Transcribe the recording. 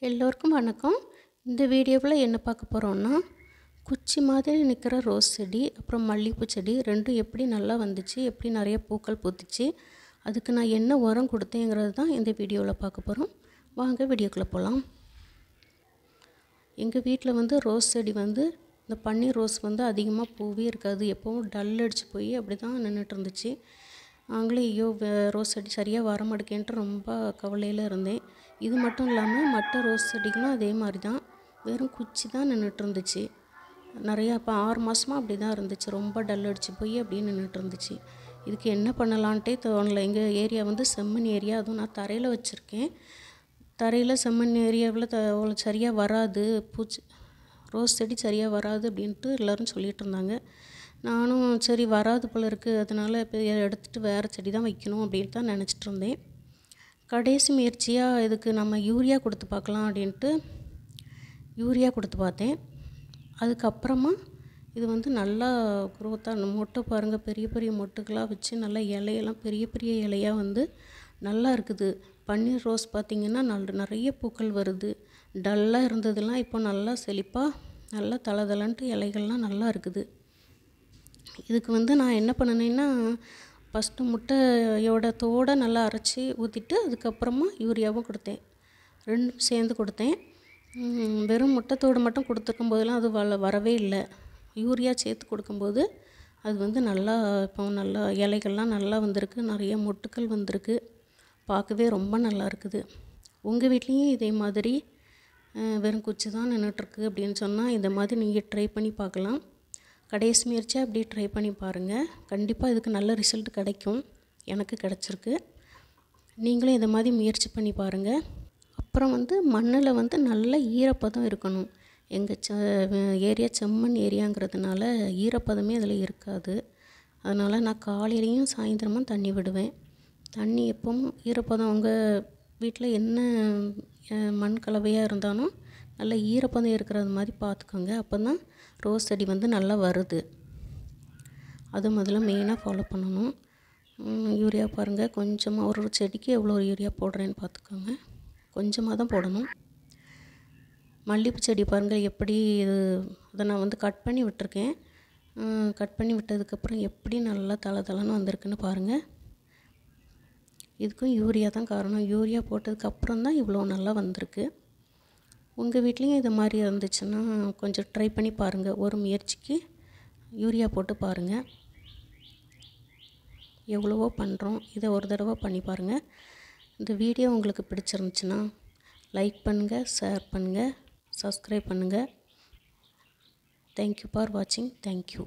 எல்லோருக்கும் வணக்கம். இந்த வீடியோவில் என்ன பார்க்க போகிறோன்னா, குச்சி மாதிரி நிற்கிற ரோஸ் செடி அப்புறம் மல்லிகைப்பூ செடி ரெண்டும் எப்படி நல்லா வந்துச்சு, எப்படி நிறைய பூக்கள் பூத்துச்சு, அதுக்கு நான் என்ன உரம் கொடுத்தேங்கிறது தான் இந்த வீடியோவில் பார்க்க போகிறோம். வாங்க வீடியோக்குள்ளே போகலாம். எங்கள் வீட்டில் ரோஸ் செடி இந்த பன்னீர் ரோஸ் அதிகமாக பூவே இருக்காது, எப்போவும் டல் அடித்து போய் அப்படி தான் நின்றுட்டு இருந்துச்சு. நாங்களே ஐயோ ரோஸ் செடி சரியாக வர மாட்டேங்கன்ட்டு ரொம்ப கவலையில் இருந்தேன். இது மட்டும் இல்லாமல் மற்ற ரோஸ் செடிகளும் அதே மாதிரி தான், வெறும் குச்சி தான் நின்றுட்டு இருந்துச்சு. நிறையா இப்போ 6 மாதமாக அப்படி தான் இருந்துச்சு, ரொம்ப டல் அடித்து போய் அப்படியே நின்றுட்டு இருந்துச்சு. இதுக்கு என்ன பண்ணலான்ட்டே தோணலை. எங்கள் ஏரியா செம்மண் ஏரியா, அதுவும் நான் தரையில் வச்சுருக்கேன். தரையில் செம்மண் ஏரியாவில் சரியாக வராது, ரோஸ் செடி சரியாக வராது அப்படின்ட்டு எல்லோரும் சொல்லிகிட்டு இருந்தாங்க. நானும் சரி வராது போல் இருக்குது, அதனால் இப்போ எடுத்துகிட்டு வேறு செடி தான் வைக்கணும் அப்படின்ட்டு தான் நினச்சிட்டு இருந்தேன். கடைசி முயற்சியாக இதுக்கு நம்ம யூரியா கொடுத்து பார்க்கலாம் அப்படின்ட்டு யூரியா கொடுத்து பார்த்தேன். அதுக்கப்புறமா இது நல்லா குரோத்தாக மொட்டை பாருங்கள், பெரிய பெரிய மொட்டுக்களாக வச்சு நல்லா இலையெல்லாம் பெரிய பெரிய இலையாக நல்லா இருக்குது. பன்னீர் ரோஸ் பார்த்திங்கன்னா நிறைய பூக்கள் வருது. டல்லாக இருந்ததெல்லாம் இப்போ நல்லா செழிப்பாக நல்லா தளதளன்ட்டு இலைகள்லாம் நல்லா இருக்குது. இதுக்கு நான் என்ன பண்ணினேன்னா, ஃபஸ்ட்டு முட்டையோட தோடை நல்லா அரைச்சி ஊற்றிட்டு அதுக்கப்புறமா யூரியாவும் கொடுத்தேன். ரெண்டும் சேர்ந்து கொடுத்தேன். வெறும் முட்டைத்தோடு மட்டும் கொடுத்துருக்கும் போதெல்லாம் அது வரவே இல்லை. யூரியா சேர்த்து கொடுக்கும்போது அது நல்லா இப்போ நல்லா இலைகள்லாம் நல்லா வந்திருக்கு, நிறைய மொட்டுக்கள் வந்திருக்கு, பார்க்கவே ரொம்ப நல்லா இருக்குது. உங்கள் வீட்லேயும் இதே மாதிரி வெறும் குச்சி தான் நின்றுட்டுருக்கு அப்படின்னு சொன்னால் இந்த மாதிரி நீங்கள் ட்ரை பண்ணி பார்க்கலாம். கடைசி முயற்சியாக அப்படி ட்ரை பண்ணி பாருங்கள், கண்டிப்பாக இதுக்கு நல்ல ரிசல்ட் கிடைக்கும். எனக்கு கிடச்சிருக்கு. நீங்களும் இதை மாதிரி முயற்சி பண்ணி பாருங்கள். அப்புறம் மண்ணில் நல்ல ஈரப்பதம் இருக்கணும். எங்கள் ஏரியா செம்மண் ஏரியாங்கிறதுனால ஈரப்பதமே அதில் இருக்காது. அதனால் நான் காலையிலையும் சாயந்தரமும் தண்ணி விடுவேன். தண்ணி எப்பவும் ஈரப்பதம் உங்கள் வீட்டில் என்ன மண் கலவையாக இருந்தாலும் நல்ல ஈரப்பதம் இருக்கிறது மாதிரி பார்த்துக்கோங்க. அப்போ தான் ரோஸ் செடி நல்லா வருது. அது முதல்ல மெயினாக ஃபாலோ பண்ணணும். யூரியா பாருங்கள், கொஞ்சமாக ஒரு செடிக்கு எவ்வளோ யூரியா போடுறேன்னு பார்த்துக்கோங்க, கொஞ்சமாக தான் போடணும். மல்லிகைப்பூ செடி பாருங்கள் எப்படி அதை நான் கட் பண்ணி விட்டுருக்கேன். கட் பண்ணி விட்டதுக்கப்புறம் எப்படி நல்லா தளன்னு வந்திருக்குன்னு பாருங்கள். இதுக்கும் யூரியா தான் காரணம். யூரியா போட்டதுக்கப்புறம் தான் இவ்வளோ நல்லா வந்திருக்கு. உங்கள் வீட்லேயும் இது மாதிரி இருந்துச்சுன்னா கொஞ்சம் ட்ரை பண்ணி பாருங்கள். ஒரு முயற்சிக்கு யூரியா போட்டு பாருங்கள். எவ்வளவோ பண்ணுறோம், இதை ஒரு தடவை பண்ணி பாருங்கள். இந்த வீடியோ உங்களுக்கு பிடிச்சிருந்துச்சுன்னா லைக் பண்ணுங்கள், ஷேர் பண்ணுங்கள், சப்ஸ்கிரைப் பண்ணுங்கள். தேங்க்யூ ஃபார் வாட்சிங். தேங்க்யூ.